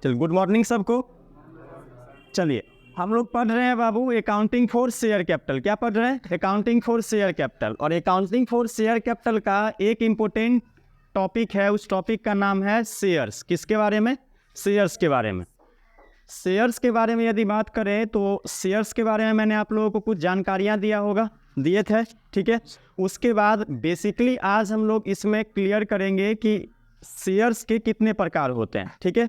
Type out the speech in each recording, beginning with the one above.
चल good morning सबको। चलिए हम लोग पढ़ रहे हैं बाबू अकाउंटिंग फॉर शेयर कैपिटल। क्या पढ़ रहे हैं? Accounting for share capital. और अकाउंटिंग फॉर शेयर कैपिटल का एक इम्पोर्टेंट टॉपिक है, उस टॉपिक का नाम है शेयर्स। किसके बारे में? शेयर्स के बारे में। शेयर्स के बारे में यदि बात करें तो शेयर्स के बारे में मैंने आप लोगों को कुछ जानकारियाँ दिए थे, ठीक है। उसके बाद बेसिकली आज हम लोग इसमें क्लियर करेंगे कि शेयर्स के कितने प्रकार होते हैं, ठीक है।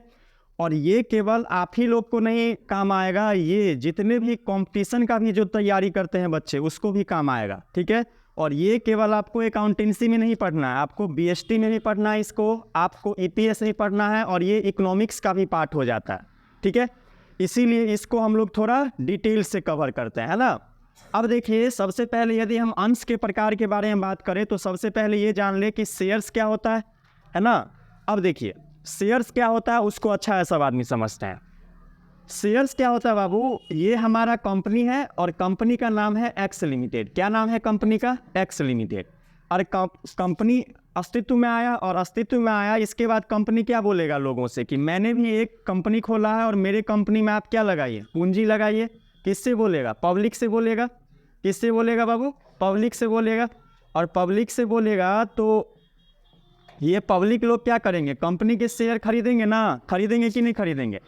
और ये केवल आप ही लोग को नहीं काम आएगा, ये जितने भी कंपटीशन का भी जो तैयारी करते हैं बच्चे उसको भी काम आएगा, ठीक है। और ये केवल आपको अकाउंटेंसी में नहीं पढ़ना है, आपको बीएसटी में भी पढ़ना है, इसको आपको ईपीएस में पढ़ना है, और ये इकोनॉमिक्स का भी पार्ट हो जाता है, ठीक है। इसीलिए इसको हम लोग थोड़ा डिटेल से कवर करते हैं, है ना। अब देखिए सबसे पहले यदि हम अंश के प्रकार के बारे में बात करें तो सबसे पहले ये जान ले कि शेयर्स क्या होता है ना। अब देखिए शेयर्स क्या होता है उसको अच्छा है सब आदमी समझते हैं। शेयर्स क्या होता है बाबू? ये हमारा कंपनी है और कंपनी का नाम है एक्स लिमिटेड। क्या नाम है कंपनी का? X limited. और कंपनी अस्तित्व में आया, और अस्तित्व में आया इसके बाद कंपनी क्या बोलेगा लोगों से कि मैंने भी एक कंपनी खोला है और मेरे कंपनी में आप क्या लगाइए? पूंजी लगाइए। किससे बोलेगा? पब्लिक से बोलेगा। किससे बोलेगा बाबू? पब्लिक से बोलेगा। और पब्लिक से बोलेगा तो ये पब्लिक लोग क्या करेंगे? कंपनी के शेयर खरीदेंगे ना। खरीदेंगे कि नहीं खरीदेंगे?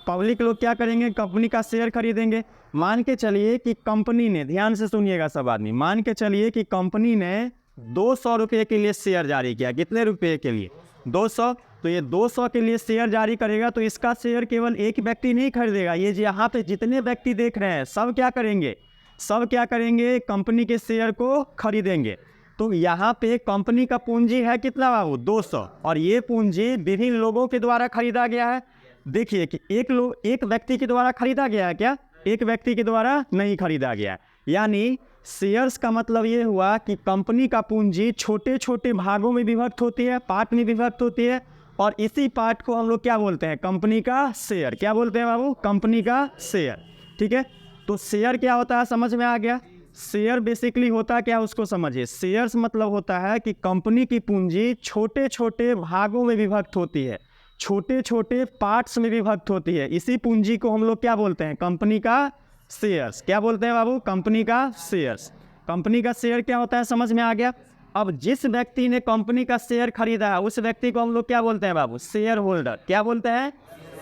पब्लिक लोग क्या करेंगे? कंपनी का शेयर खरीदेंगे। मान के चलिए कि कंपनी ने, ध्यान से सुनिएगा सब आदमी, मान के चलिए कि कंपनी ने 200 रुपये के लिए शेयर जारी किया। कितने रुपये के लिए? 200। तो ये 200 के लिए शेयर जारी करेगा तो इसका शेयर केवल एक व्यक्ति नहीं खरीदेगा, ये यहाँ पे जितने व्यक्ति देख रहे हैं सब क्या करेंगे? सब क्या करेंगे? कंपनी के शेयर को खरीदेंगे। तो यहाँ पे कंपनी का पूंजी है कितना बाबू? 200। और ये पूंजी विभिन्न लोगों के द्वारा खरीदा गया है। देखिए कि एक व्यक्ति के द्वारा खरीदा गया है क्या? एक व्यक्ति के द्वारा नहीं खरीदा गया है। यानी शेयर्स का मतलब ये हुआ कि कंपनी का पूंजी छोटे छोटे भागों में विभक्त होती है, पार्ट में विभक्त होती है, और इसी पार्ट को हम लोग क्या बोलते हैं? कंपनी का शेयर। क्या बोलते हैं बाबू? कंपनी का शेयर, ठीक है। तो शेयर क्या होता है समझ में आ गया? शेयर बेसिकली होता क्या उसको समझिए। शेयर्स मतलब होता है कि कंपनी की पूंजी छोटे छोटे भागों में विभक्त होती है, छोटे छोटे पार्ट्स में विभक्त होती है। इसी पूंजी को हम लोग क्या बोलते हैं? कंपनी का शेयर्स। क्या बोलते हैं बाबू? कंपनी का शेयर्स। कंपनी का शेयर क्या होता है समझ में आ गया। अब जिस व्यक्ति ने कंपनी का शेयर खरीदा है उस व्यक्ति को हम लोग क्या बोलते हैं बाबू? Share holder. क्या बोलते हैं?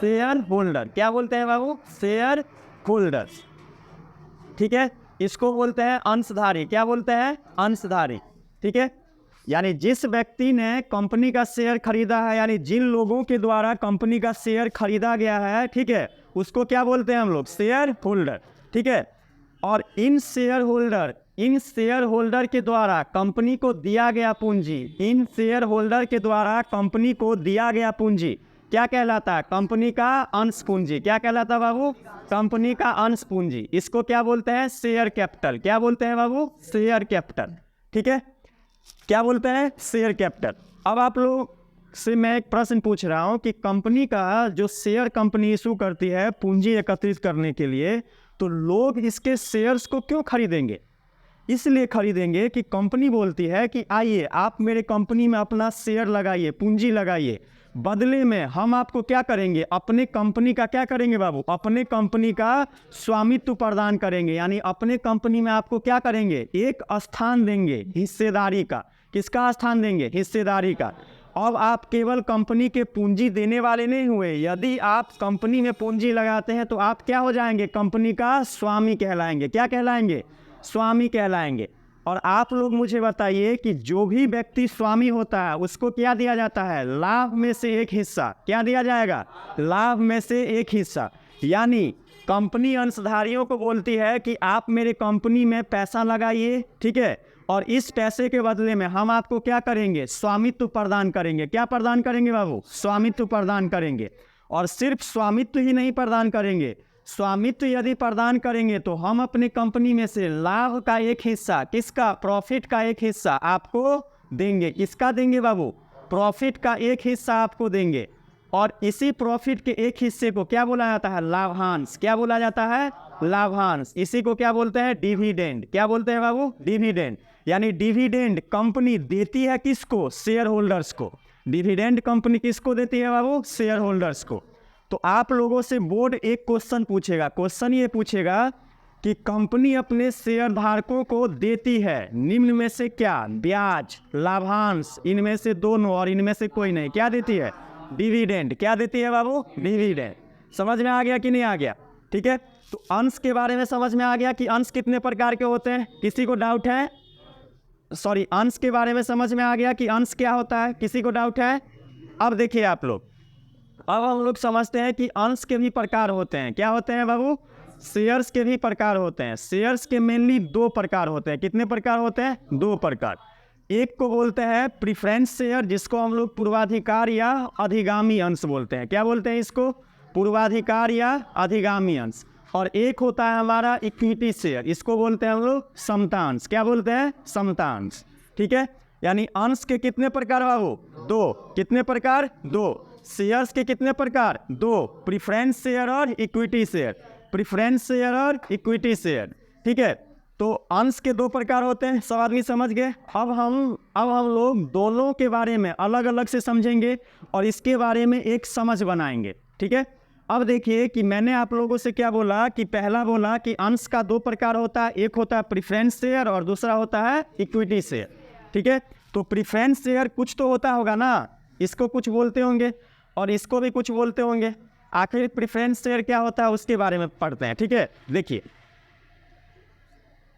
Share holder. क्या बोलते हैं बाबू? शेयर होल्डर, ठीक है। इसको बोलते हैं अंशधारी। क्या बोलते हैं? अंशधारी, ठीक है। यानी जिस व्यक्ति ने कंपनी का शेयर खरीदा है, यानी जिन लोगों के द्वारा कंपनी का शेयर खरीदा गया है, ठीक है, उसको क्या बोलते हैं हम लोग? शेयर होल्डर, ठीक है। और इन शेयर होल्डर के द्वारा कंपनी को दिया गया पूंजी, इन शेयर होल्डर के द्वारा कंपनी को दिया गया पूंजी क्या कहलाता है? कंपनी का अंश पूंजी। क्या कहलाता है बाबू? कंपनी का अंश पूंजी। इसको क्या बोलते हैं? Share capital. क्या बोलते हैं बाबू? शेयर कैपिटल, ठीक है। क्या बोलते हैं? Share capital. अब आप लोग से मैं एक प्रश्न पूछ रहा हूं कि कंपनी का जो शेयर कंपनी इशू करती है पूंजी एकत्रित करने के लिए, तो लोग इसके शेयर्स को क्यों खरीदेंगे? इसलिए खरीदेंगे कि कंपनी बोलती है कि आइए आप मेरे कंपनी में अपना शेयर लगाइए, पूंजी लगाइए, बदले में हम आपको क्या करेंगे? अपने कंपनी का क्या करेंगे बाबू? अपने कंपनी का स्वामित्व प्रदान करेंगे। यानी अपने कंपनी में आपको क्या करेंगे? एक स्थान देंगे हिस्सेदारी का। किसका स्थान देंगे? हिस्सेदारी का। अब आप केवल कंपनी के पूंजी देने वाले नहीं हुए, यदि आप कंपनी में पूंजी लगाते हैं तो आप क्या हो जाएंगे? कंपनी का स्वामी कहलाएंगे। क्या कहलाएंगे? स्वामी कहलाएंगे। और आप लोग मुझे बताइए कि जो भी व्यक्ति स्वामी होता है उसको क्या दिया जाता है? लाभ में से एक हिस्सा। क्या दिया जाएगा? लाभ में से एक हिस्सा। यानी कंपनी अंशधारियों को बोलती है कि आप मेरे कंपनी में पैसा लगाइए, ठीक है, और इस पैसे के बदले में हम आपको क्या करेंगे? स्वामित्व प्रदान करेंगे। क्या प्रदान करेंगे बाबू? स्वामित्व प्रदान करेंगे। और सिर्फ स्वामित्व ही नहीं प्रदान करेंगे, स्वामित्व यदि प्रदान करेंगे तो हम अपने कंपनी में से लाभ का एक हिस्सा, किसका? प्रॉफिट का एक हिस्सा आपको देंगे। किसका देंगे बाबू? प्रॉफिट का एक हिस्सा आपको देंगे। और इसी प्रॉफिट के एक हिस्से को क्या बोला जाता है? लाभांश। क्या बोला जाता है? लाभांश। इसी को क्या बोलते हैं? डिविडेंड। क्या बोलते हैं बाबू? डिविडेंड। यानी डिविडेंड कंपनी देती है किसको? शेयर होल्डर्स को। डिविडेंड कंपनी किसको देती है बाबू? शेयर होल्डर्स को। तो आप लोगों से बोर्ड एक क्वेश्चन पूछेगा। क्वेश्चन ये पूछेगा कि कंपनी अपने शेयर धारकों को देती है निम्न में से क्या? ब्याज, लाभांश, इनमें से दोनों और इनमें से कोई नहीं। क्या देती है? डिविडेंड। क्या देती है बाबू? डिविडेंड। समझ में आ गया कि नहीं आ गया? ठीक है, तो अंश के बारे में समझ में आ गया कि अंश कितने प्रकार के होते हैं? किसी को डाउट है? सॉरी, अंश के बारे में समझ में आ गया कि अंश क्या होता है? किसी को डाउट है? अब देखिए आप लोग, अब हम लोग समझते हैं कि अंश के भी प्रकार होते हैं। क्या होते हैं बाबू? शेयर्स के भी प्रकार होते हैं। शेयर्स के मेनली दो प्रकार होते हैं। कितने प्रकार होते हैं? दो प्रकार। एक को बोलते हैं प्रीफरेंस शेयर, जिसको हम लोग पूर्वाधिकार या अधिगामी अंश बोलते हैं। क्या बोलते हैं इसको? पूर्वाधिकार या अधिगामी अंश। और एक होता है हमारा इक्विटी शेयर, इसको बोलते हैं हम लोग समता अंश। क्या बोलते हैं? समता अंश। ठीक है, यानी अंश के कितने प्रकार बाबू? दो। कितने प्रकार? दो। शेयर्स के कितने प्रकार? दो। प्रीफरेंस शेयर और इक्विटी शेयर। प्रीफरेंस शेयर और इक्विटी शेयर। ठीक है, तो अंश के दो प्रकार होते हैं। सब आदमी समझ गए? अब हम लोग दोनों के बारे में अलग अलग से समझेंगे और इसके बारे में एक समझ बनाएंगे। ठीक है, अब देखिए कि मैंने आप लोगों से क्या बोला कि पहला बोला कि अंश का दो प्रकार होता है। एक होता है प्रीफरेंस शेयर और दूसरा होता है इक्विटी शेयर। ठीक है, तो प्रीफरेंस शेयर कुछ तो होता होगा ना, इसको कुछ बोलते होंगे और इसको भी कुछ बोलते होंगे। आखिर प्रीफरेंस शेयर क्या होता है उसके बारे में पढ़ते हैं। ठीक है, देखिए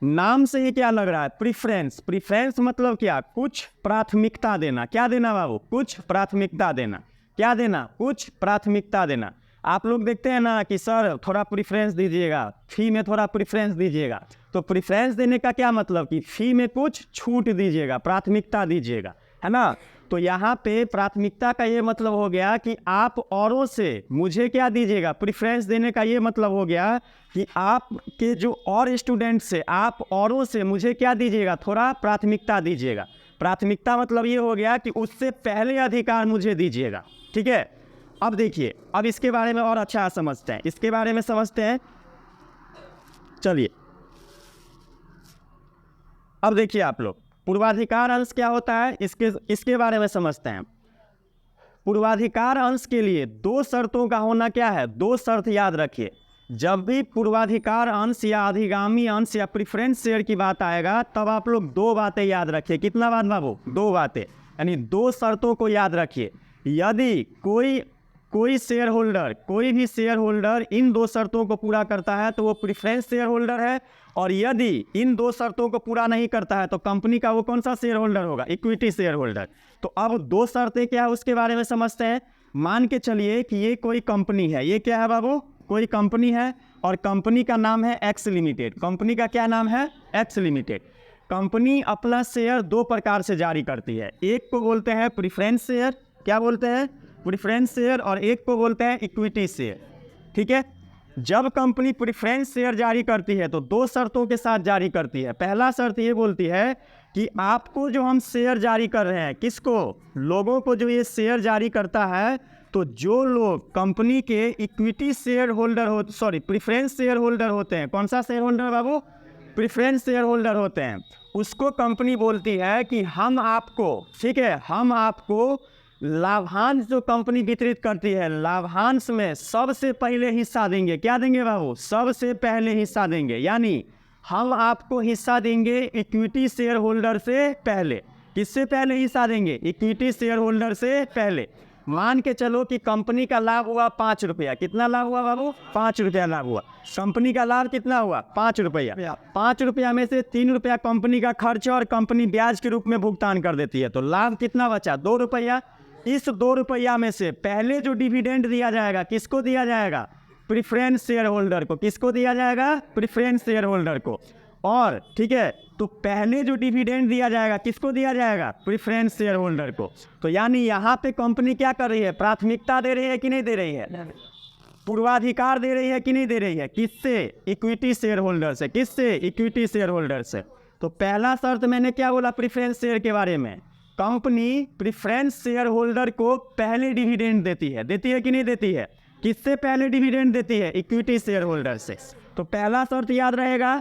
नाम से ही क्या लग रहा है? प्रीफरेंस। प्रीफरेंस मतलब क्या? कुछ प्राथमिकता देना। क्या देना बाबू? कुछ प्राथमिकता देना। क्या देना? कुछ प्राथमिकता देना। आप लोग देखते हैं ना कि सर थोड़ा प्रीफरेंस दीजिएगा, फी में थोड़ा प्रीफरेंस दीजिएगा। तो प्रीफरेंस देने का क्या मतलब कि फी में कुछ छूट दीजिएगा, प्राथमिकता दीजिएगा, है ना। तो यहाँ पे प्राथमिकता का ये मतलब हो गया कि आप औरों से मुझे क्या दीजिएगा? प्रीफरेंस देने का ये मतलब हो गया कि आप के जो और स्टूडेंट से आप औरों से मुझे क्या दीजिएगा? थोड़ा प्राथमिकता दीजिएगा। प्राथमिकता मतलब ये हो गया कि उससे पहले अधिकार मुझे दीजिएगा। ठीक है, अब देखिए, अब इसके बारे में और अच्छा समझते हैं। इसके बारे में समझते हैं, चलिए अब देखिए आप लोग पूर्वाधिकार अंश क्या होता है इसके बारे में समझते हैं। पूर्वाधिकार अंश के लिए दो शर्तों का होना क्या है? दो शर्त याद रखिए। जब भी पूर्वाधिकार अंश या अधिगामी अंश या प्रीफरेंस शेयर की बात आएगा तब आप लोग दो बातें याद रखिए। कितना बात बाबू? दो बातें, यानी दो शर्तों को याद रखिए। यदि कोई शेयर होल्डर, कोई भी शेयर होल्डर इन दो शर्तों को पूरा करता है तो वो प्रीफरेंस शेयर होल्डर है, और यदि इन दो शर्तों को पूरा नहीं करता है तो कंपनी का वो कौन सा शेयर होल्डर होगा? Equity share holder. तो अब दो शर्तें क्या है उसके बारे में समझते हैं। मान के चलिए कि ये कोई कंपनी है। ये क्या है बाबू? कोई कंपनी है और कंपनी का नाम है एक्स लिमिटेड। कंपनी का क्या नाम है? X limited. कंपनी अपना शेयर दो प्रकार से जारी करती है। एक को बोलते हैं प्रीफरेंस शेयर। क्या बोलते हैं? Preference share. और एक को बोलते हैं इक्विटी शेयर। ठीक है, जब कंपनी प्रीफरेंस शेयर जारी करती है तो दो शर्तों के साथ जारी करती है। पहला शर्त ये बोलती है कि आपको जो हम शेयर जारी कर रहे हैं, किसको? लोगों को जो ये शेयर जारी करता है, तो जो लोग कंपनी के इक्विटी शेयर होल्डर हो, सॉरी प्रीफरेंस शेयर होल्डर होते हैं। कौन सा शेयर होल्डर बाबू? प्रीफरेंस शेयर होल्डर होते हैं। उसको कंपनी बोलती है कि हम आपको, ठीक है, हम आपको लाभांश जो कंपनी वितरित करती है, लाभांश में सबसे पहले हिस्सा देंगे। क्या देंगे बाबू? सबसे पहले हिस्सा देंगे। यानी हम आपको हिस्सा देंगे इक्विटी शेयर होल्डर से पहले। किससे पहले हिस्सा देंगे? इक्विटी शेयर होल्डर से पहले। मान के चलो कि कंपनी का लाभ हुआ 5 रुपया। कितना लाभ हुआ बाबू? 5 रुपया लाभ हुआ। कंपनी का लाभ कितना हुआ? 5 रुपया। 5 रुपया में से 3 रुपया कंपनी का खर्च और कंपनी ब्याज के रूप में भुगतान कर देती है, तो लाभ कितना बचा? 2 रुपया। इस 2 रुपया में से पहले जो डिविडेंड दिया जाएगा, किसको दिया जाएगा? प्रीफरेंस शेयर होल्डर को। किसको दिया जाएगा? प्रीफरेंस शेयर होल्डर को। और ठीक है, तो पहले जो डिविडेंड दिया जाएगा किसको दिया जाएगा? प्रीफरेंस शेयर होल्डर को। तो यानी यहाँ पे कंपनी क्या कर रही है? प्राथमिकता दे रही है कि नहीं दे रही है? पूर्वाधिकार दे रही है कि नहीं दे रही है? किससे? इक्विटी शेयर होल्डर से। किससे? इक्विटी शेयर होल्डर से। तो पहला शर्त मैंने क्या बोला प्रीफरेंस शेयर के बारे में? कंपनी प्रीफरेंस शेयर होल्डर को पहले डिविडेंड देती है। देती है कि नहीं देती है? किससे पहले डिविडेंड देती है? इक्विटी शेयर होल्डर से। तो पहला शर्त याद रहेगा।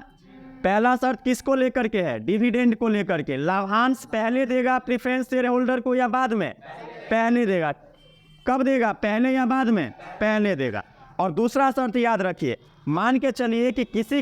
पहला शर्त किसको लेकर के है? डिविडेंड को लेकर के। लाभांश पहले देगा प्रीफरेंस शेयर होल्डर को या बाद में? पहले देगा। कब देगा, पहले या बाद में, पहले देगा। और दूसरा शर्त याद रखिए, मान के चलिए कि किसी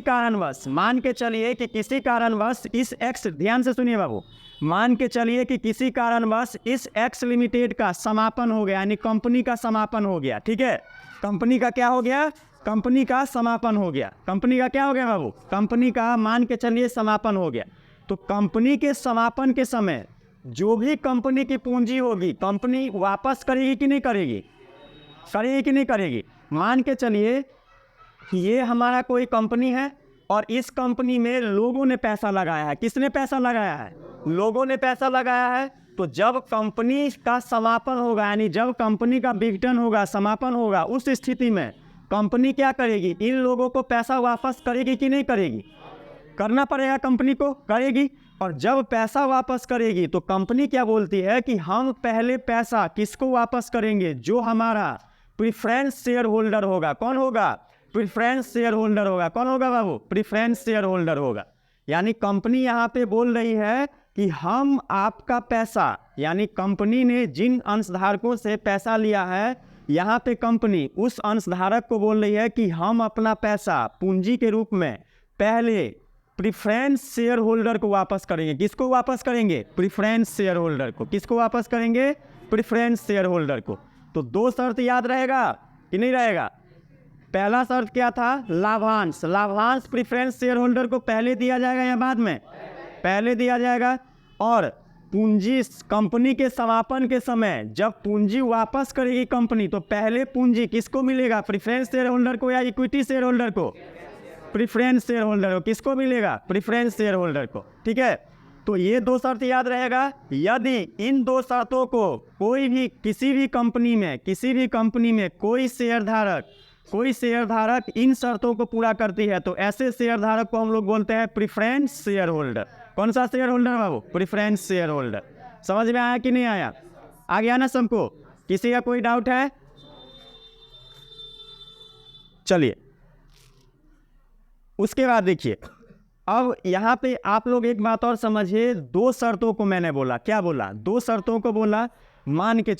कारणवश इस एक्स, ध्यान से सुनिए बाबू, मान के चलिए कि किसी कारणवश इस एक्स लिमिटेड का समापन हो गया, यानी कंपनी का समापन हो गया। ठीक है, कंपनी का क्या हो गया, कंपनी का समापन हो गया। कंपनी का क्या हो गया बाबू, कंपनी का मान के चलिए समापन हो गया। तो कंपनी के समापन के समय जो भी कंपनी की पूंजी होगी, कंपनी वापस करेगी कि नहीं करेगी, करेगी कि नहीं करेगी। मान के चलिए कि ये हमारा कोई कंपनी है और इस कंपनी में लोगों ने पैसा लगाया है। किसने पैसा लगाया है, लोगों ने पैसा लगाया है। तो जब कंपनी का समापन होगा, यानी जब कंपनी का विघटन होगा, समापन होगा, उस स्थिति में कंपनी क्या करेगी, इन लोगों को पैसा वापस करेगी कि नहीं करेगी, करना पड़ेगा, कंपनी को करेगी। और जब पैसा वापस करेगी तो कंपनी क्या बोलती है कि हम पहले पैसा किसको वापस करेंगे, जो हमारा प्रीफरेंस शेयर होल्डर होगा। कौन होगा, प्रीफरेंस शेयर होल्डर होगा। कौन होगा बाबू, प्रीफरेंस शेयर होल्डर होगा। यानी कंपनी यहाँ पे बोल रही है कि हम आपका पैसा, यानी कंपनी ने जिन अंशधारकों से पैसा लिया है, यहाँ पे कंपनी उस अंशधारक को बोल रही है कि हम अपना पैसा पूंजी के रूप में पहले प्रीफरेंस शेयर होल्डर को वापस करेंगे। किसको वापस करेंगे, प्रीफरेंस शेयर होल्डर को। किसको वापस करेंगे, प्रीफरेंस शेयर होल्डर को। तो दो शर्त याद रहेगा कि नहीं रहेगा। पहला शर्त क्या था, लाभांश। लाभांश प्रीफरेंस शेयर होल्डर को पहले दिया जाएगा या बाद में, पहले दिया जाएगा। और पूंजी कंपनी के समापन के समय जब पूंजी वापस करेगी कंपनी, तो पहले पूंजी किसको मिलेगा, प्रीफरेंस शेयर होल्डर को या इक्विटी शेयर होल्डर को, प्रीफरेंस शेयर होल्डर को। किसको मिलेगा, प्रीफरेंस शेयर होल्डर को। ठीक है, तो ये दो शर्त याद रहेगा। यदि इन दो शर्तों को कोई भी किसी भी कंपनी में कोई शेयरधारक इन शर्तों को पूरा करती है, तो ऐसे शेयरधारक को हम लोग बोलते हैं प्रीफरेंस शेयर होल्डर। कौन सा शेयर होल्डर बाबू, प्रीफरेंस शेयर होल्डर। समझ में आया कि नहीं आया, आ गया ना सबको, किसी का कोई डाउट है। चलिए उसके बाद देखिए, अब यहाँ पे आप लोग एक बात और समझिए। दो शर्तों को मैंने बोला, क्या बोला, दो शर्तों को बोला। मान के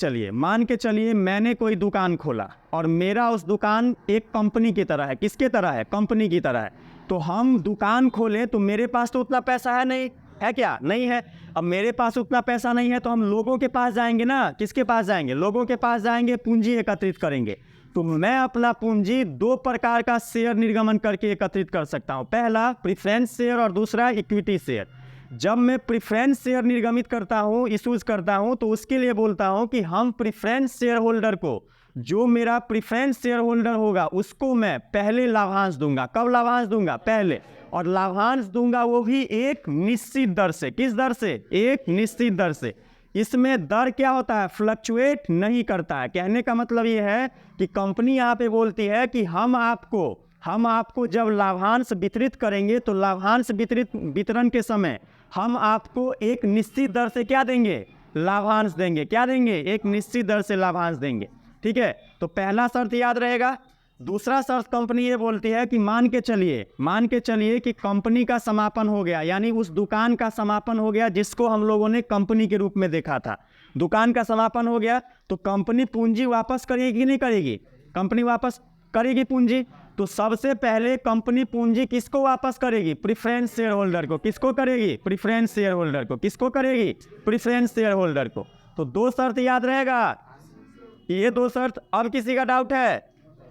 चलिए मैंने कोई दुकान खोला और मेरा उस दुकान एक कंपनी की तरह है। किसके तरह है, कंपनी की तरह है। तो हम दुकान खोले तो मेरे पास तो उतना पैसा है नहीं, है क्या, नहीं है। अब मेरे पास उतना पैसा नहीं है तो हम लोगों के पास जाएंगे ना, किसके पास जाएंगे, लोगों के पास जाएंगे, पूंजी एकत्रित करेंगे। तो मैं अपना पूंजी दो प्रकार का शेयर निर्गमन करके एकत्रित कर सकता हूं, पहला प्रीफरेंस शेयर और दूसरा इक्विटी शेयर। जब मैं प्रीफरेंस शेयर निर्गमित करता हूं, इशूज करता हूं, तो उसके लिए बोलता हूं कि हम प्रीफरेंस शेयर होल्डर को, जो मेरा प्रीफरेंस शेयर होल्डर होगा, उसको मैं पहले लाभांश दूंगा। कब लाभांश दूंगा, पहले। और लाभांश दूंगा वो भी एक निश्चित दर से। किस दर से, एक निश्चित दर से। इसमें दर क्या होता है, फ्लक्चुएट नहीं करता है। कहने का मतलब ये है कि कंपनी यहाँ पे बोलती है कि हम आपको जब लाभांश वितरित करेंगे, तो लाभांश वितरण के समय हम आपको एक निश्चित दर से क्या देंगे, लाभांश देंगे। क्या देंगे, एक निश्चित दर से लाभांश देंगे। ठीक है, तो पहला शर्त याद रहेगा। दूसरा शर्त कंपनी ये बोलती है कि मान के चलिए कि कंपनी का समापन हो गया, यानी उस दुकान का समापन हो गया जिसको हम लोगों ने कंपनी के रूप में देखा था। दुकान का समापन हो गया तो कंपनी पूंजी वापस करेगी कि नहीं करेगी, कंपनी वापस करेगी पूंजी। तो सबसे पहले कंपनी पूंजी किसको वापस करेगी, प्रीफरेंस शेयर होल्डर को। किसको करेगी, प्रीफरेंस शेयर होल्डर को। किसको करेगी, प्रीफरेंस शेयर होल्डर को। तो दो शर्त याद रहेगा, ये दो शर्त। अब किसी का डाउट है,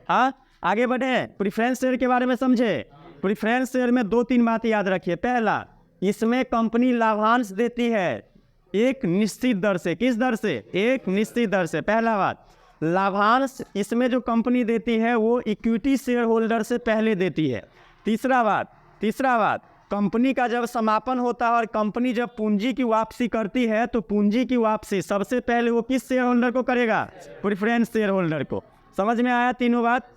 हाँ आगे बढ़े, प्रीफरेंस शेयर के बारे में समझे। प्रीफरेंस शेयर में दो तीन बात याद रखिए। पहला, इसमें कंपनी लाभांश देती है एक निश्चित दर से। किस दर से, एक निश्चित दर से। पहला बात, लाभांश इसमें जो कंपनी देती है वो इक्विटी शेयर होल्डर से पहले देती है। तीसरा बात, कंपनी का जब समापन होता है और कंपनी जब पूंजी की वापसी करती है, तो पूंजी की वापसी सबसे पहले वो किस शेयर होल्डर को करेगा, प्रीफरेंस शेयर होल्डर को। समझ में आया तीनों बात।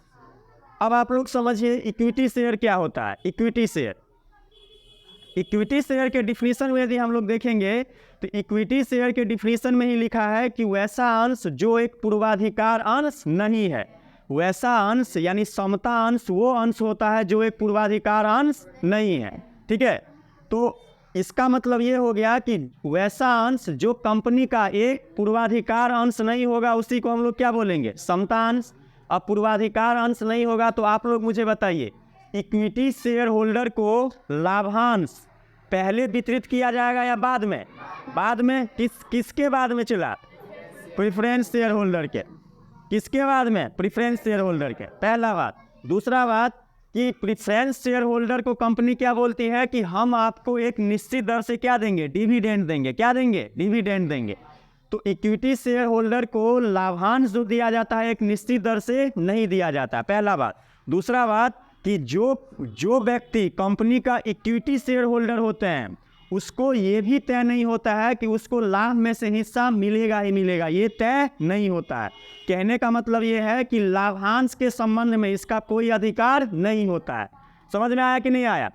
अब आप लोग समझिए इक्विटी शेयर क्या होता है। इक्विटी शेयर के डिफिनीशन में यदि हम लोग देखेंगे तो इक्विटी शेयर के डिफिनीशन में ही लिखा है कि वैसा अंश जो एक पूर्वाधिकार अंश नहीं है। वैसा अंश यानी समता अंश वो अंश होता है जो एक पूर्वाधिकार अंश नहीं है। ठीक है, तो इसका मतलब ये हो गया कि वैसा अंश जो कंपनी का एक पूर्वाधिकार अंश नहीं होगा उसी को हम लोग क्या बोलेंगे, समता अंश। अब पूर्वाधिकार अंश नहीं होगा तो आप लोग मुझे बताइए, इक्विटी शेयर होल्डर को लाभांश पहले वितरित किया जाएगा या बाद में? बाद में। किसके बाद में चला? प्रेफरेंस शेयर होल्डर के। किसके बाद में? प्रेफरेंस शेयर होल्डर के। पहला बात। दूसरा बात कि प्रेफरेंस शेयर होल्डर को कंपनी क्या बोलती है कि हम आपको एक निश्चित दर से क्या देंगे, डिविडेंड देंगे। क्या देंगे? डिविडेंड देंगे। तो इक्विटी शेयर होल्डर को लाभांश जो दिया जाता है एक निश्चित दर से नहीं दिया जाता, पहला बात। दूसरा बात कि जो व्यक्ति कंपनी का इक्विटी शेयर होल्डर होते हैं उसको ये भी तय नहीं होता है कि उसको लाभ में से हिस्सा मिलेगा ही मिलेगा, ये तय नहीं होता है। कहने का मतलब ये है कि लाभांश के संबंध में इसका कोई अधिकार नहीं होता है। समझ में आया कि नहीं आया?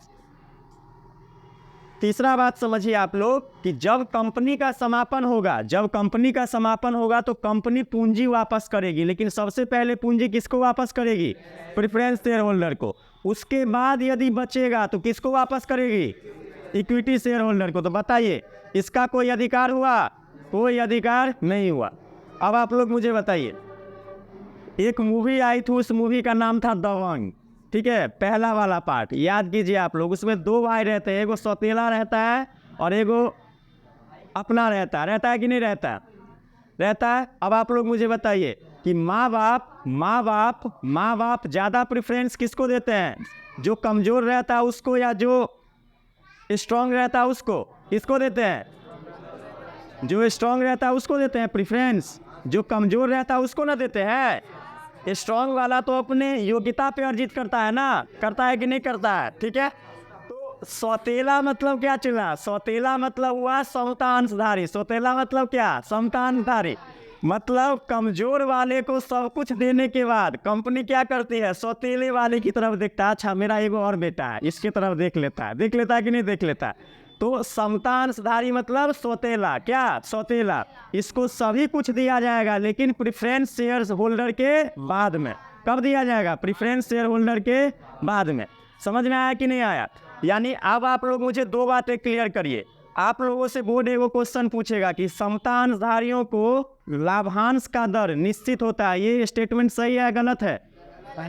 तीसरा बात समझिए आप लोग कि जब कंपनी का समापन होगा तो कंपनी पूंजी वापस करेगी, लेकिन सबसे पहले पूंजी किसको वापस करेगी? प्रेफरेंस शेयर होल्डर को। उसके बाद यदि बचेगा तो किसको वापस करेगी? इक्विटी शेयर होल्डर को। तो बताइए इसका कोई अधिकार हुआ? कोई अधिकार नहीं हुआ। अब आप लोग मुझे बताइए, एक मूवी आई थी, उस मूवी का नाम था दबंग, ठीक है, पहला वाला पार्ट याद कीजिए आप लोग। उसमें दो भाई रहते हैं, एगो सौतेला रहता है और एगो अपना रहता है कि नहीं रहता? रहता है। अब आप लोग मुझे बताइए कि माँ बाप ज़्यादा प्रेफरेंस किसको देते हैं? जो कमज़ोर रहता है उसको या जो स्ट्रांग रहता है उसको? किसको देते हैं? जो स्ट्रांग रहता है उसको देते हैं प्रेफरेंस। जो कमज़ोर रहता है उसको ना देते हैं। स्ट्रांग वाला तो अपने योग्यता पे अर्जित करता है ना, करता है कि नहीं करता है? ठीक है। तो सौतेला मतलब क्या चला? सौतेला मतलब हुआ समता अंशधारी। सौतेला मतलब क्या? समता अंशधारी। मतलब कमजोर वाले को सब कुछ देने के बाद कंपनी क्या करती है? सौतेले वाले की तरफ देखता है, अच्छा मेरा एगो और बेटा है, इसकी तरफ देख लेता है कि नहीं देख लेता है। तो समता अंशधारी मतलब सौतेला। क्या? सौतेला। इसको सभी कुछ दिया जाएगा लेकिन प्रेफरेंस शेयर होल्डर के बाद में। कब दिया जाएगा? प्रेफरेंस शेयर होल्डर के बाद में। समझ में आया कि नहीं आया? यानी अब आप लोग मुझे दो बातें क्लियर करिए। आप लोगों से बोर्ड एगो क्वेश्चन पूछेगा कि समता अंशधारियों को लाभांश का दर निश्चित होता है, ये स्टेटमेंट सही है गलत है?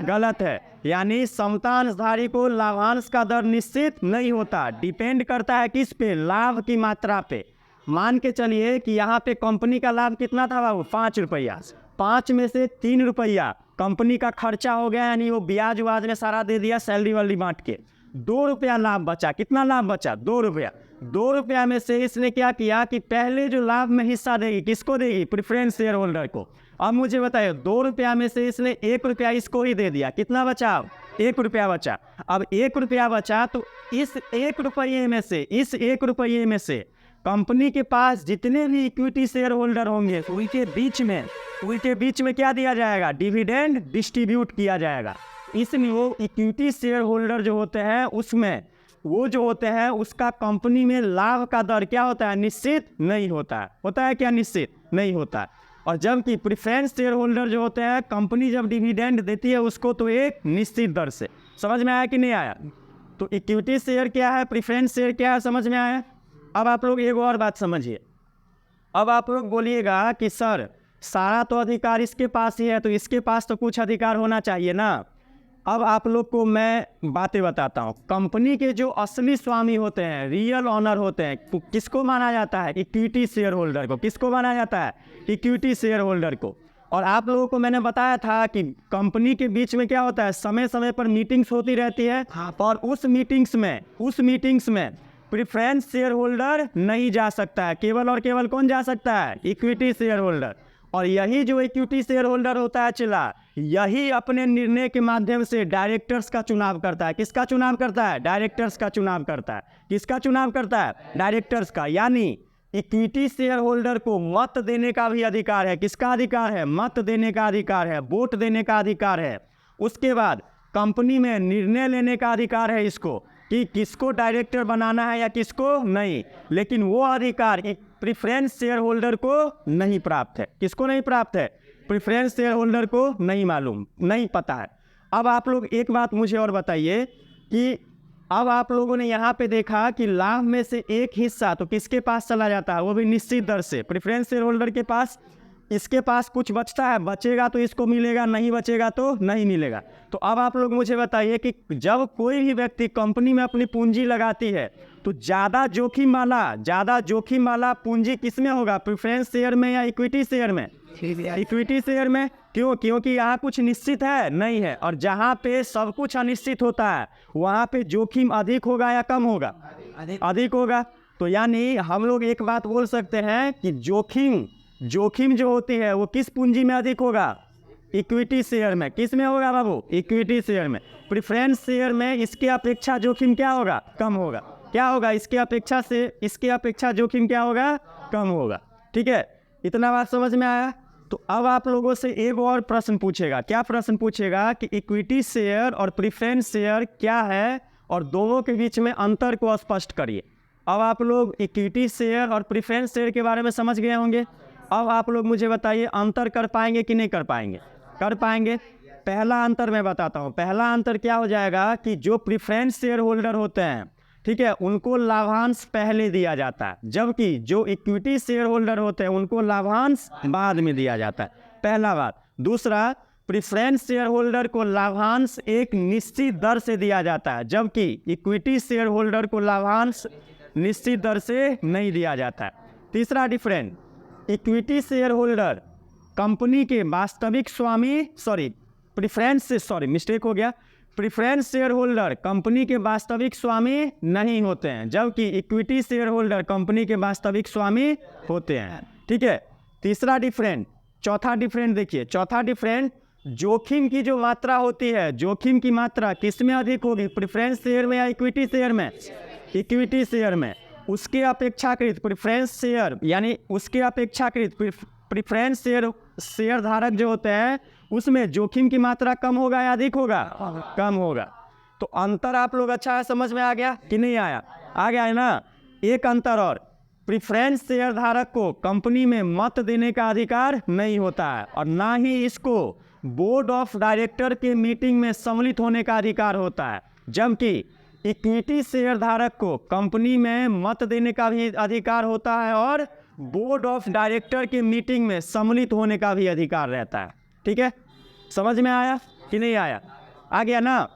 गलत है। यानी समता अंशधारी को लाभांश का दर निश्चित नहीं होता, डिपेंड करता है किस पे? लाभ की मात्रा पे। मान के चलिए कि यहाँ पे कंपनी का लाभ कितना था बाबू? 5 रुपया। 5 में से 3 रुपया कंपनी का खर्चा हो गया, यानी वो ब्याज व्याज में सारा दे दिया, सैलरी वाली बांट के। 2 रुपया लाभ बचा। कितना लाभ बचा? 2 रुपया। 2 रुपया में से इसने क्या किया कि पहले जो लाभ में हिस्सा देगी किसको देगी? प्रेफरेंस शेयर होल्डर को। अब मुझे बताइए 2 रुपया में से इसने 1 रुपया इसको ही दे दिया, कितना बचा? 1 रुपया बचा। अब 1 रुपया बचा तो इस 1 रुपये में से कंपनी के पास जितने भी इक्विटी शेयर होल्डर होंगे उनके बीच में क्या दिया जाएगा? डिविडेंड डिस्ट्रीब्यूट किया जाएगा। इसमें वो इक्विटी शेयर होल्डर जो होते हैं उसमें वो जो होते हैं उसका कंपनी में लाभ का दर क्या होता है? निश्चित नहीं होता है। होता है क्या? निश्चित नहीं होता है। और जबकि प्रेफरेंस शेयर होल्डर जो होते हैं कंपनी जब डिविडेंड देती है उसको तो एक निश्चित दर से। समझ में आया कि नहीं आया? तो इक्विटी शेयर क्या है, प्रेफरेंस शेयर क्या है, समझ में आया? अब आप लोग एक और बात समझिए। अब आप लोग बोलिएगा कि सर सारा तो अधिकार इसके पास ही है तो इसके पास तो कुछ अधिकार होना चाहिए ना। अब आप लोग को मैं बातें बताता हूँ। कंपनी के जो असली स्वामी होते हैं, रियल ऑनर होते हैं, किसको माना जाता है? इक्विटी शेयर होल्डर को। किसको माना जाता है? इक्विटी शेयर होल्डर को। और आप लोगों को मैंने बताया था कि कंपनी के बीच में क्या होता है? समय समय पर मीटिंग्स होती रहती है और उस मीटिंग्स में प्रेफरेंस शेयर होल्डर नहीं जा सकता है। केवल और केवल कौन जा सकता है? Equity share holder. और यही जो इक्विटी शेयर होल्डर होता है चिल्ला, यही अपने निर्णय के माध्यम से डायरेक्टर्स का चुनाव करता है। किसका चुनाव करता है? डायरेक्टर्स का चुनाव करता है। किसका चुनाव करता है? डायरेक्टर्स का। यानी इक्विटी शेयर होल्डर को मत देने का भी अधिकार है। किसका अधिकार है? मत देने का अधिकार है, वोट देने का अधिकार है। उसके बाद कंपनी में निर्णय लेने का अधिकार है इसको कि किसको डायरेक्टर बनाना है या किसको नहीं। लेकिन वो अधिकार एक प्रेफरेंस शेयर होल्डर को नहीं प्राप्त है। किसको नहीं प्राप्त है? प्रेफरेंस शेयर होल्डर को नहीं मालूम, नहीं पता है। अब आप लोग एक बात मुझे और बताइए कि अब आप लोगों ने यहाँ पे देखा कि लाभ में से एक हिस्सा तो किसके पास चला जाता है, वो भी निश्चित दर से प्रेफरेंस शेयर होल्डर के पास। इसके पास कुछ बचता है, बचेगा तो इसको मिलेगा, नहीं बचेगा तो नहीं मिलेगा। तो अब आप लोग मुझे बताइए कि जब कोई भी व्यक्ति कंपनी में अपनी पूंजी लगाती है तो ज़्यादा जोखिम वाला पूंजी किस में होगा, प्रेफरेंस शेयर में या इक्विटी शेयर में? इक्विटी शेयर में। क्यों? क्योंकि यहाँ कुछ निश्चित है नहीं है, और जहाँ पे सब कुछ अनिश्चित होता है वहाँ पे जोखिम अधिक होगा या कम होगा? अधिक होगा। तो यानी हम लोग एक बात बोल सकते हैं कि जोखिम जो होती है वो किस पूंजी में अधिक होगा? इक्विटी शेयर में। किस में होगा बाबू? इक्विटी शेयर में। प्रेफरेंस शेयर में इसके अपेक्षा जोखिम क्या होगा? कम होगा। क्या होगा? इसके अपेक्षा जोखिम क्या होगा? कम होगा। ठीक है, इतना बात समझ में आया? तो अब आप लोगों से एक और प्रश्न पूछेगा। क्या प्रश्न पूछेगा कि इक्विटी शेयर और प्रेफरेंस शेयर क्या है और दोनों के बीच में अंतर को स्पष्ट करिए। अब आप लोग इक्विटी शेयर और प्रेफरेंस शेयर के बारे में समझ गए होंगे। अब आप लोग मुझे बताइए अंतर कर पाएंगे कि नहीं कर पाएंगे? कर पाएंगे। पहला अंतर मैं बताता हूँ। पहला अंतर क्या हो जाएगा कि जो प्रेफरेंस शेयर होल्डर होते हैं, ठीक है, उनको लाभांश पहले दिया जाता है, जबकि जो इक्विटी शेयर होल्डर होते हैं उनको लाभांश बाद में दिया जाता है। पहला बात। दूसरा, प्रेफरेंस शेयर होल्डर को लाभांश एक निश्चित दर से दिया जाता है, जबकि इक्विटी शेयर होल्डर को लाभांश निश्चित दर से नहीं दिया जाता है। तीसरा difference, equity share holder company के वास्तविक प्रेफरेंस शेयर होल्डर कंपनी के वास्तविक स्वामी नहीं होते हैं, जबकि इक्विटी शेयर होल्डर कंपनी के वास्तविक स्वामी होते हैं। ठीक है, तीसरा डिफरेंट। चौथा डिफरेंट देखिए, चौथा डिफरेंट, जोखिम की जो मात्रा होती है, जोखिम की मात्रा किस में अधिक होगी, प्रेफरेंस शेयर में या इक्विटी शेयर में? इक्विटी शेयर में। उसके अपेक्षाकृत प्रेफरेंस शेयर यानी उसके अपेक्षाकृत प्रेफरेंस शेयर धारक जो होते हैं उसमें जोखिम की मात्रा कम होगा या अधिक होगा? कम होगा। तो अंतर आप लोग अच्छा है, समझ में आ गया कि नहीं आया? आ गया है ना? एक अंतर और, प्रेफरेंस शेयर धारक को कंपनी में मत देने का अधिकार नहीं होता है और ना ही इसको बोर्ड ऑफ डायरेक्टर के मीटिंग में सम्मिलित होने का अधिकार होता है, जबकि इक्विटी शेयर धारक को कंपनी में मत देने का भी अधिकार होता है और बोर्ड ऑफ डायरेक्टर के मीटिंग में सम्मिलित होने का भी अधिकार रहता है। ठीक है, समझ में आया कि नहीं आया? आ गया ना?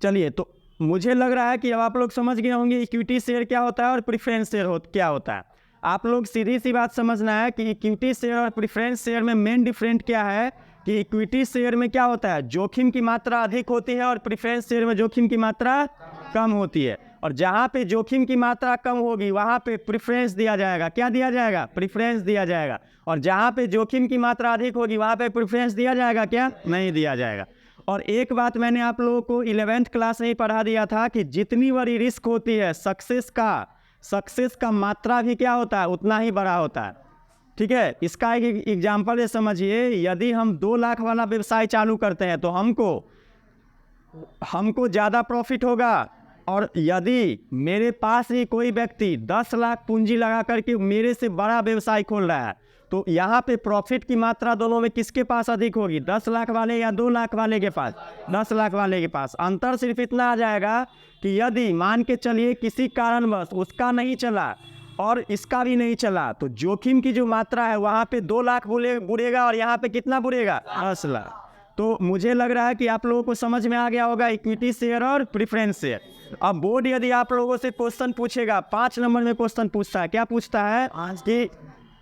चलिए, तो मुझे लग रहा है कि अब आप लोग समझ गए होंगे इक्विटी शेयर क्या होता है और प्रेफरेंस शेयर क्या होता है। आप लोग सीधी सी बात समझना है कि इक्विटी शेयर और प्रेफरेंस शेयर में मेन डिफरेंट क्या है कि इक्विटी शेयर में क्या होता है, जोखिम की मात्रा अधिक होती है और प्रेफरेंस शेयर में जोखिम की मात्रा कम होती है। और जहाँ पे जोखिम की मात्रा कम होगी वहाँ पे प्रेफरेंस दिया जाएगा। क्या दिया जाएगा? प्रेफरेंस दिया जाएगा। और जहाँ पे जोखिम की मात्रा अधिक होगी वहाँ पे प्रेफरेंस दिया जाएगा क्या? नहीं दिया जाएगा। और एक बात मैंने आप लोगों को 11th क्लास में ही पढ़ा दिया था कि जितनी बड़ी रिस्क होती है सक्सेस का मात्रा भी क्या होता है, उतना ही बड़ा होता है। ठीक है, इसका एक एग्जाम्पल समझिए। यदि हम 2 लाख वाला व्यवसाय चालू करते हैं तो हमको ज़्यादा प्रॉफिट होगा, और यदि मेरे पास ही कोई व्यक्ति 10 लाख पूंजी लगा करके मेरे से बड़ा व्यवसाय खोल रहा है तो यहाँ पे प्रॉफिट की मात्रा दोनों में किसके पास अधिक होगी, 10 लाख वाले या 2 लाख वाले के पास? 10 लाख वाले के पास। अंतर सिर्फ इतना आ जाएगा कि यदि मान के चलिए किसी कारणवश उसका नहीं चला और इसका भी नहीं चला तो जोखिम की जो मात्रा है वहाँ पे 2 लाख बुड़ेगा और यहाँ पे कितना बुड़ेगा? 10 लाख। तो मुझे लग रहा है कि आप लोगों को समझ में आ गया होगा इक्विटी शेयर और प्रेफरेंस शेयर। अब बोर्ड यदि आप लोगों से क्वेश्चन पूछेगा, 5 नंबर में क्वेश्चन पूछता है, क्या पूछता है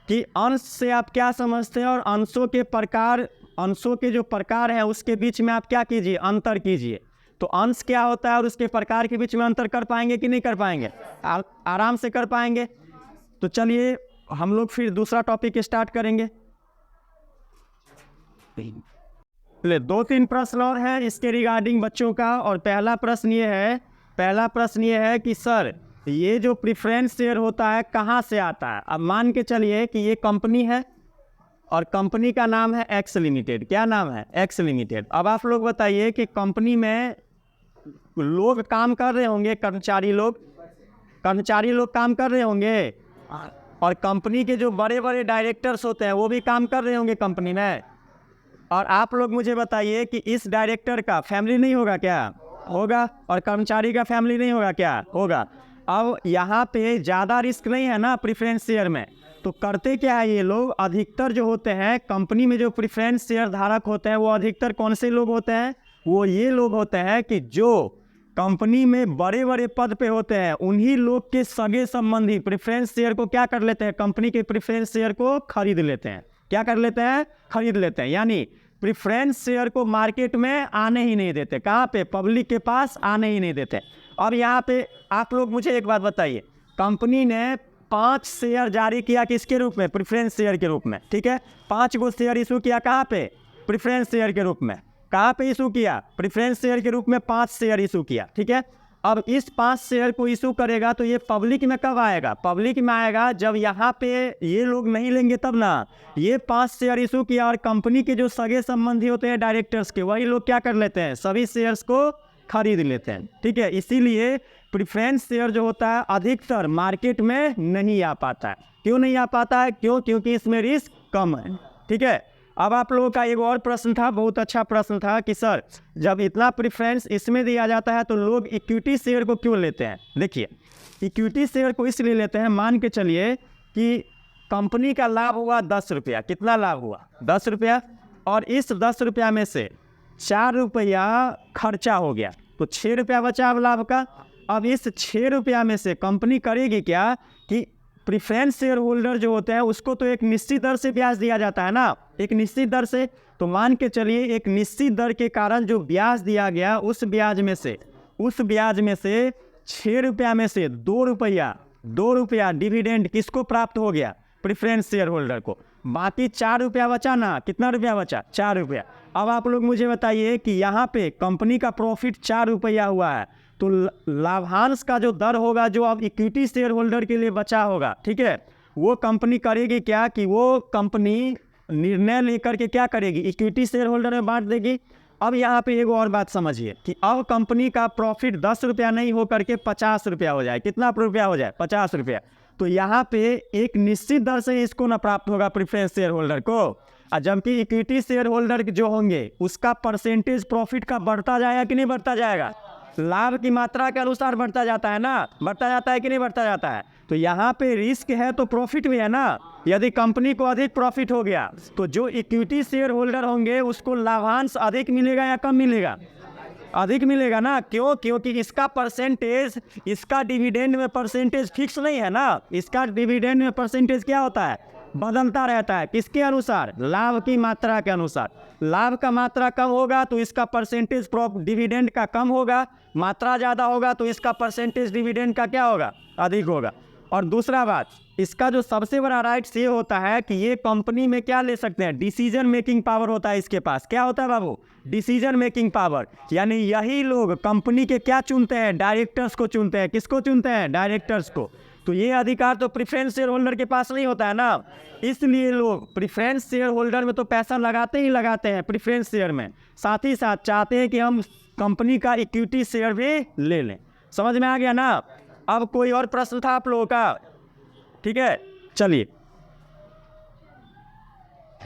कि अंश से आप क्या समझते हैं और अंशों के जो प्रकार हैं उसके बीच में आप क्या कीजिए, अंतर कीजिए। तो अंश क्या होता है और उसके प्रकार के बीच में अंतर कर पाएंगे कि नहीं कर पाएंगे? आराम से कर पाएंगे। तो चलिए हम लोग फिर दूसरा टॉपिक स्टार्ट करेंगे। 2-3 प्रश्न और हैं इसके रिगार्डिंग बच्चों का। और पहला प्रश्न ये है कि सर ये जो प्रेफरेंस शेयर होता है कहाँ से आता है? अब मान के चलिए कि ये कंपनी है और कंपनी का नाम है एक्स लिमिटेड। क्या नाम है? X limited. अब आप लोग बताइए कि कंपनी में लोग काम कर रहे होंगे, कर्मचारी लोग काम कर रहे होंगे, और कंपनी के जो बड़े बड़े डायरेक्टर्स होते हैं वो भी काम कर रहे होंगे कंपनी में। और आप लोग मुझे बताइए कि इस डायरेक्टर का फैमिली नहीं होगा क्या? होगा, और कर्मचारी का फैमिली नहीं होगा क्या? होगा। अब यहाँ पे ज़्यादा रिस्क नहीं है ना प्रेफरेंस शेयर में, तो करते क्या है ये लोग, अधिकतर जो होते हैं कंपनी में जो प्रेफरेंस शेयर धारक होते हैं वो अधिकतर कौन से लोग होते हैं? वो ये लोग होते हैं कि जो कंपनी में बड़े बड़े पद पे होते हैं, उन्हीं लोग के सगे संबंधी प्रेफरेंस शेयर को क्या कर लेते हैं, कंपनी के प्रेफरेंस शेयर को खरीद लेते हैं। क्या कर लेते हैं? खरीद लेते हैं। यानी प्रेफरेंस शेयर को मार्केट में आने ही नहीं देते। कहाँ पे? पब्लिक के पास आने ही नहीं देते। अब यहाँ पे आप लोग मुझे एक बात बताइए, कंपनी ने 5 शेयर जारी किया किसके रूप में? प्रेफरेंस शेयर के रूप में। ठीक है, 5 गो शेयर इशू किया कहाँ पे? प्रेफरेंस शेयर के रूप में। कहाँ पे इशू किया? प्रेफरेंस शेयर के रूप में 5 शेयर इशू किया। ठीक है, अब इस 5 शेयर को इशू करेगा तो ये पब्लिक में कब आएगा? पब्लिक में आएगा जब यहाँ पे ये लोग नहीं लेंगे तब ना। ये 5 शेयर इशू किया और कंपनी के जो सगे संबंधी होते हैं डायरेक्टर्स के, वही लोग क्या कर लेते हैं? सभी शेयर्स को खरीद लेते हैं। ठीक है, इसीलिए प्रेफरेंस शेयर जो होता है अधिकतर मार्केट में नहीं आ पाता है। क्यों नहीं आ पाता है? क्योंकि इसमें रिस्क कम है। ठीक है, अब आप लोगों का एक और प्रश्न था, बहुत अच्छा प्रश्न था कि सर जब इतना प्रेफरेंस इसमें दिया जाता है तो लोग इक्विटी शेयर को क्यों लेते हैं? देखिए, इक्विटी शेयर को इसलिए लेते हैं, मान के चलिए कि कंपनी का लाभ हुआ 10 रुपया। कितना लाभ हुआ? 10 रुपया, और इस 10 रुपया में से 4 रुपया खर्चा हो गया तो 6 रुपया बचा अब लाभ का। अब इस 6 रुपया में से कंपनी करेगी क्या कि प्रेफरेंस शेयर होल्डर जो होते हैं उसको तो एक निश्चित दर से ब्याज दिया जाता है ना, एक निश्चित दर से। तो मान के चलिए एक निश्चित दर के कारण जो ब्याज दिया गया उस ब्याज में से 6 रुपया में से 2 रुपया डिविडेंड किसको प्राप्त हो गया? प्रेफरेंस शेयर होल्डर को। बाकी 4 रुपया बचा ना। कितना रुपया बचा? 4 रुपया। अब आप लोग मुझे बताइए कि यहाँ पे कंपनी का प्रॉफिट 4 रुपया हुआ है, तो लाभांश का जो दर होगा जो अब इक्विटी शेयर होल्डर के लिए बचा होगा, ठीक है, वो कंपनी करेगी क्या कि वो कंपनी निर्णय लेकर के क्या करेगी? इक्विटी शेयर होल्डर में बांट देगी। अब यहाँ पे एक और बात समझिए कि अब कंपनी का प्रॉफिट 10 रुपया नहीं हो करके 50 रुपया हो जाए। कितना रुपया हो जाए? 50 रुपया। तो यहाँ पे एक निश्चित दर से इसको ना प्राप्त होगा प्रेफरेंस शेयर होल्डर को, और जबकि इक्विटी शेयर होल्डर जो होंगे उसका परसेंटेज प्रॉफिट का बढ़ता जाएगा कि नहीं बढ़ता जाएगा? लाभ की मात्रा के अनुसार बढ़ता जाता है ना, बढ़ता जाता है कि नहीं बढ़ता जाता है? तो यहाँ पे रिस्क है तो प्रॉफिट भी है ना। यदि कंपनी को अधिक प्रॉफिट हो गया तो जो इक्विटी शेयर होल्डर होंगे उसको लाभांश अधिक मिलेगा या कम मिलेगा? अधिक मिलेगा ना। क्यों? क्योंकि इसका परसेंटेज, इसका डिविडेंड में परसेंटेज फिक्स नहीं है ना। इसका डिविडेंड में परसेंटेज क्या होता है? बदलता रहता है। किसके अनुसार? लाभ की मात्रा के अनुसार। लाभ का मात्रा कम होगा तो इसका परसेंटेज डिविडेंड का कम होगा, मात्रा ज़्यादा होगा तो इसका परसेंटेज डिविडेंड का क्या होगा? अधिक होगा। और दूसरा बात, इसका जो सबसे बड़ा राइट्स ये होता है कि ये कंपनी में क्या ले सकते हैं? डिसीजन मेकिंग पावर होता है इसके पास। क्या होता है बाबू? Decision making power. यानी यही लोग कंपनी के क्या चुनते हैं? डायरेक्टर्स को चुनते हैं। किसको चुनते हैं? डायरेक्टर्स को। तो ये अधिकार तो प्रेफरेंस शेयर होल्डर के पास नहीं होता है ना। इसलिए लोग प्रेफरेंस शेयर होल्डर में तो पैसा लगाते ही लगाते हैं, प्रेफरेंस शेयर में, साथ ही साथ चाहते हैं कि हम कंपनी का इक्विटी शेयर भी ले लें। समझ में आ गया ना? अब कोई और प्रश्न था आप लोगों का? ठीक है, चलिए।